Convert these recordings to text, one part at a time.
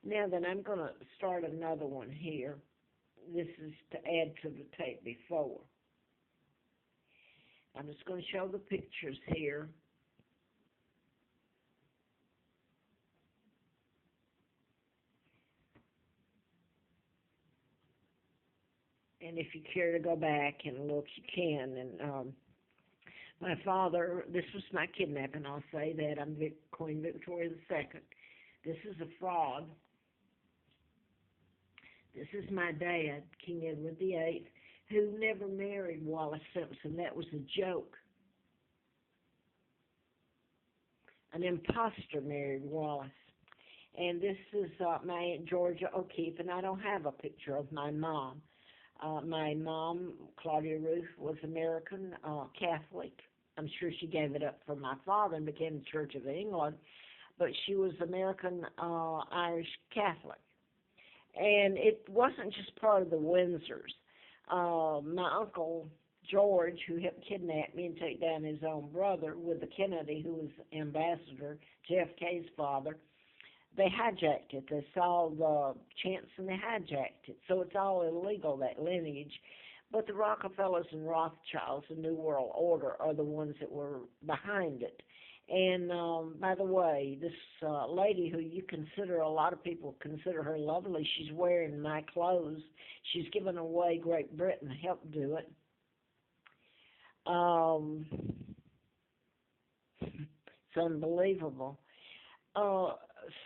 Now then, I'm going to start another one here. This is to add to the tape before. I'm just going to show the pictures here. And if you care to go back and look, you can. And my father, this was my kidnapping, I'll say that. I'm Queen Victoria II. This is a fraud. This is my dad, King Edward VIII, who never married Wallace Simpson. That was a joke. An imposter married Wallace. And this is my Aunt Georgia O'Keefe, and I don't have a picture of my mom. My mom, Claudia Ruth, was American Catholic. I'm sure she gave it up for my father and became the Church of England, but she was American Irish Catholic. And it wasn't just part of the Windsors. My uncle George, who helped kidnap me and take down his own brother with the Kennedy, who was ambassador, JFK's father, they hijacked it. They saw the chance and they hijacked it. So it's all illegal, that lineage. But the Rockefellers and Rothschilds, the New World Order, are the ones that were behind it. And by the way, this lady who you consider, a lot of people consider her lovely, she's wearing my clothes. She's given away Great Britain to help do it. It's unbelievable.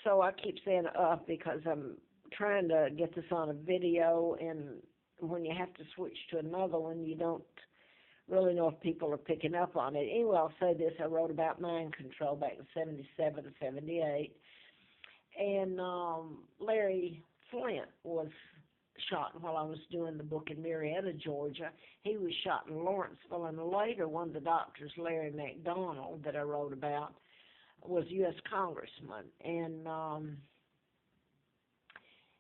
So I keep saying up because I'm trying to get this on a video, and when you have to switch to another one, you don't really know if people are picking up on it. Anyway, I'll say this. I wrote about mind control back in 77 to 78. And Larry Flint was shot while I was doing the book in Marietta, Georgia. He was shot in Lawrenceville, and later one of the doctors, Larry McDonald, that I wrote about, was U.S. Congressman. And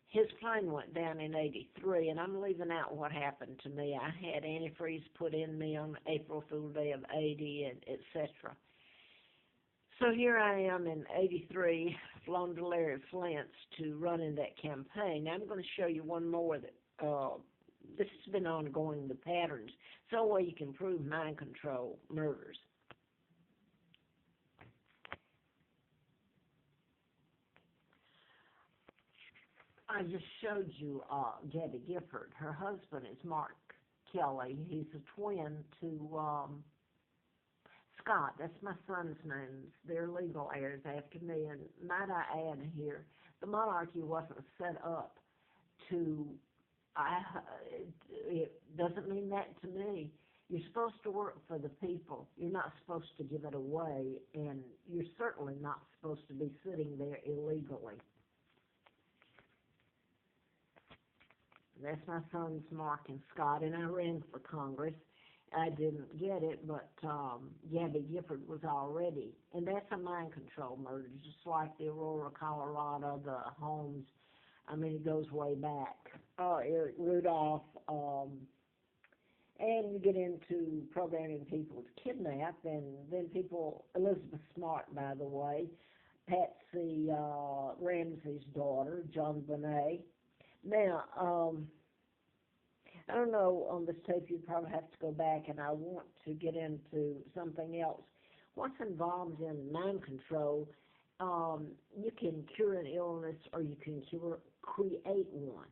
his plane went down in 83, and I'm leaving out what happened to me. I had antifreeze put in me on April Fool Day of 80, and etc. So here I am in 83, flown to Larry Flint's to run in that campaign. Now I'm going to show you one more that this has been ongoing, the patterns. It's the only way you can prove mind control murders. I just showed you Gabby Gifford. Her husband is Mark Kelly. He's a twin to Scott. That's my son's name. They're legal heirs after me. And might I add here, the monarchy wasn't set up to, it doesn't mean that to me. You're supposed to work for the people. You're not supposed to give it away. And you're certainly not supposed to be sitting there illegally. That's my sons, Mark and Scott, and I ran for Congress. I didn't get it, but Gabby Gifford was already. And that's a mind control murder, just like the Aurora, Colorado, the Holmes. I mean, it goes way back. Eric Rudolph. And you get into programming people to kidnap, and then people, Elizabeth Smart, by the way, Patsy Ramsey's daughter, John Bonet. Now, I don't know, on this tape you probably have to go back, and I want to get into something else. What's involved in mind control, you can cure an illness or you can create one.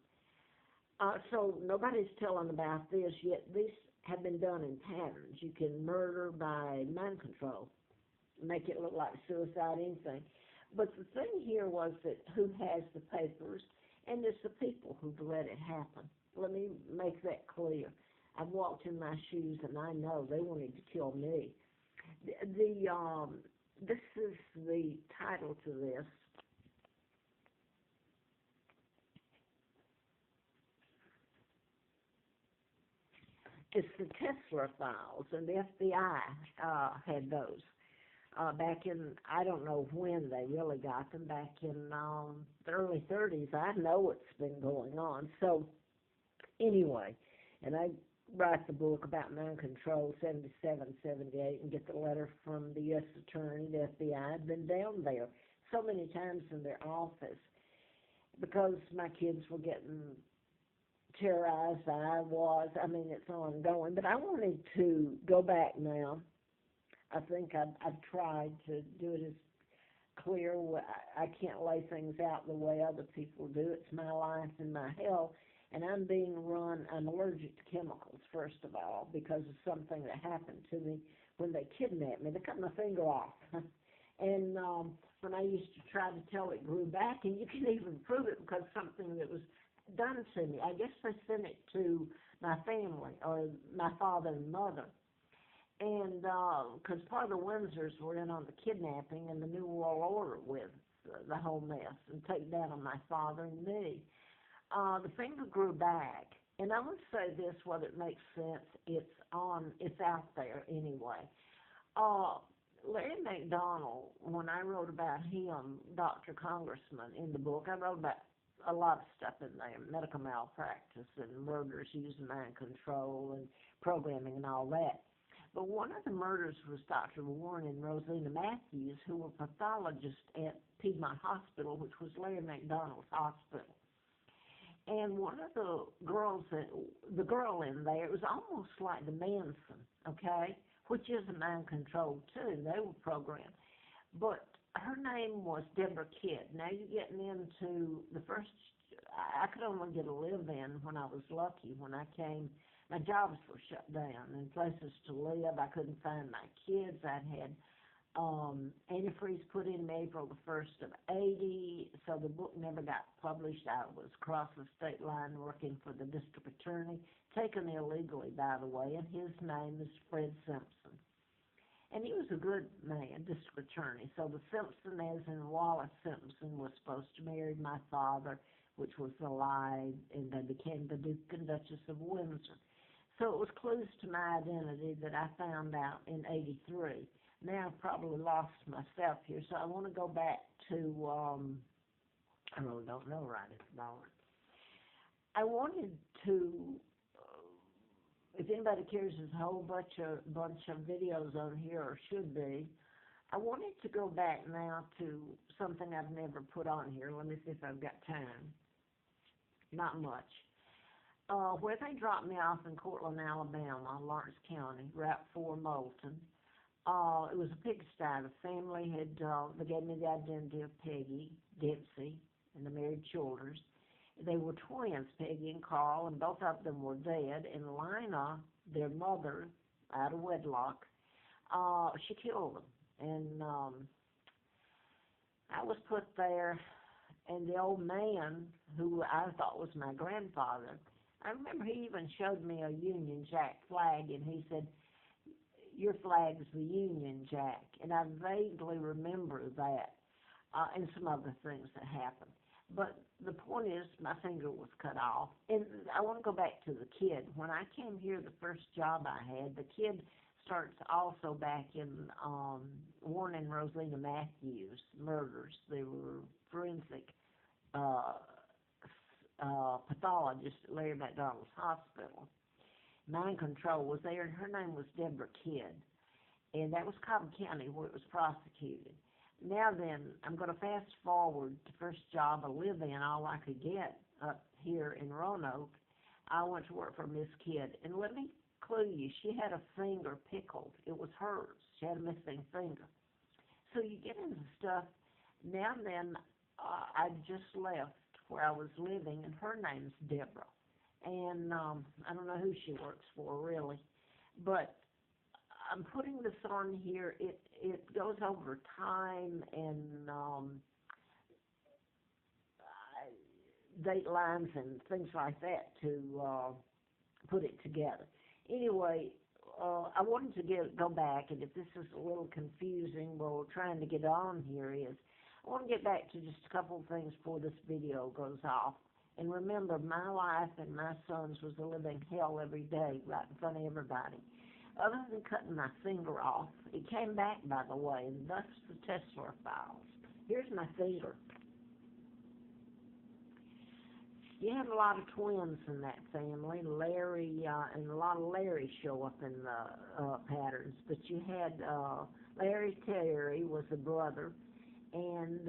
So nobody's telling about this yet. These have been done in patterns. You can murder by mind control, make it look like suicide, anything. But the thing here was that who has the papers, and it's the people who've let it happen. Let me make that clear. I've walked in my shoes, and I know they wanted to kill me. This is the title to this. It's the Tesla files, and the FBI had those. Back in, I don't know when they really got them, back in the early 30s. I know it's been going on. So anyway, and I write the book about mind control, 77, 78, and get the letter from the U.S. Attorney, the FBI. I've been down there so many times in their office. because my kids were getting terrorized. I was. I mean, it's ongoing. But I wanted to go back now. I think I've tried to do it as clear. I can't lay things out the way other people do. It's my life and my health. And I'm being run, I'm allergic to chemicals, first of all, because of something that happened to me when they kidnapped me. They cut my finger off. And when I used to try to tell it grew back, and you can even prove it because something that was done to me. I guess they sent it to my family, or my father and mother. And because part of the Windsors were in on the kidnapping and the New World Order with the whole mess and take down on my father and me. The finger grew back. And I would say this, whether it makes sense, it's out there anyway. Uh, Larry McDonald, when I wrote about him, Dr. Congressman, in the book, I wrote about a lot of stuff in there, medical malpractice and murders using mind control and programming and all that. But one of the murders was Dr. Warren and Rosina Matthews, who were pathologists at Piedmont Hospital, which was Larry McDonald's hospital. And one of the girl in there, it was almost like the Manson, okay, which is a mind control too. They were programmed. But her name was Deborah Kidd. Now you're getting into the first, I could only get a live-in when I was lucky. When I came, my jobs were shut down and places to live. I couldn't find my kids. I'd had antifreeze put in April the 1st of 80, so the book never got published. I was across the state line working for the district attorney, taken illegally, by the way, and his name is Fred Simpson. And he was a good man, district attorney. So the Simpson, as in Wallace Simpson, was supposed to marry my father, which was a lie, and they became the Duke and Duchess of Windsor. So it was clues to my identity that I found out in 83. Now I've probably lost myself here, so I want to go back to, I really don't know right at the moment. I wanted to, if anybody cares, there's a whole bunch of videos on here, or should be. I wanted to go back now to something I've never put on here. Let me see if I've got time. Not much. Where they dropped me off in Cortland, Alabama, Lawrence County, Route 4, Moulton. It was a pigsty. The family had, they gave me the identity of Peggy, Dempsey, and the married Childers. They were twins, Peggy and Carl, and both of them were dead. And Lina, their mother, out of wedlock, she killed them. And I was put there, and the old man, who I thought was my grandfather, I remember he even showed me a Union Jack flag, and he said, "Your flag's the Union Jack." And I vaguely remember that, and some other things that happened. But the point is, my finger was cut off. And I want to go back to the kid. When I came here, the first job I had, the kid starts also back in Warren and Rosina Matthews murders. They were forensic pathologist at Larry McDonald's hospital. Mind control was there, and her name was Deborah Kidd. And that was Cobb County where it was prosecuted. Now then, I'm going to fast forward to first job I live in, all I could get up here in Roanoke. I went to work for Miss Kidd. And let me clue you, she had a finger pickled. It was hers. She had a missing finger. So you get into stuff. Now then, I just left where I was living, and her name's Deborah. And I don't know who she works for, really. But I'm putting this on here. It goes over time and date lines and things like that to put it together. Anyway, I wanted to go back, and if this is a little confusing, well, trying to get on here is, I want to get back to just a couple of things before this video goes off. And remember, my life and my son's was a living hell every day, right in front of everybody. Other than cutting my finger off, it came back, by the way, and thus the Tesla files. Here's my finger. You had a lot of twins in that family, Larry, and a lot of Larry show up in the patterns. But you had Larry Terry was a brother, and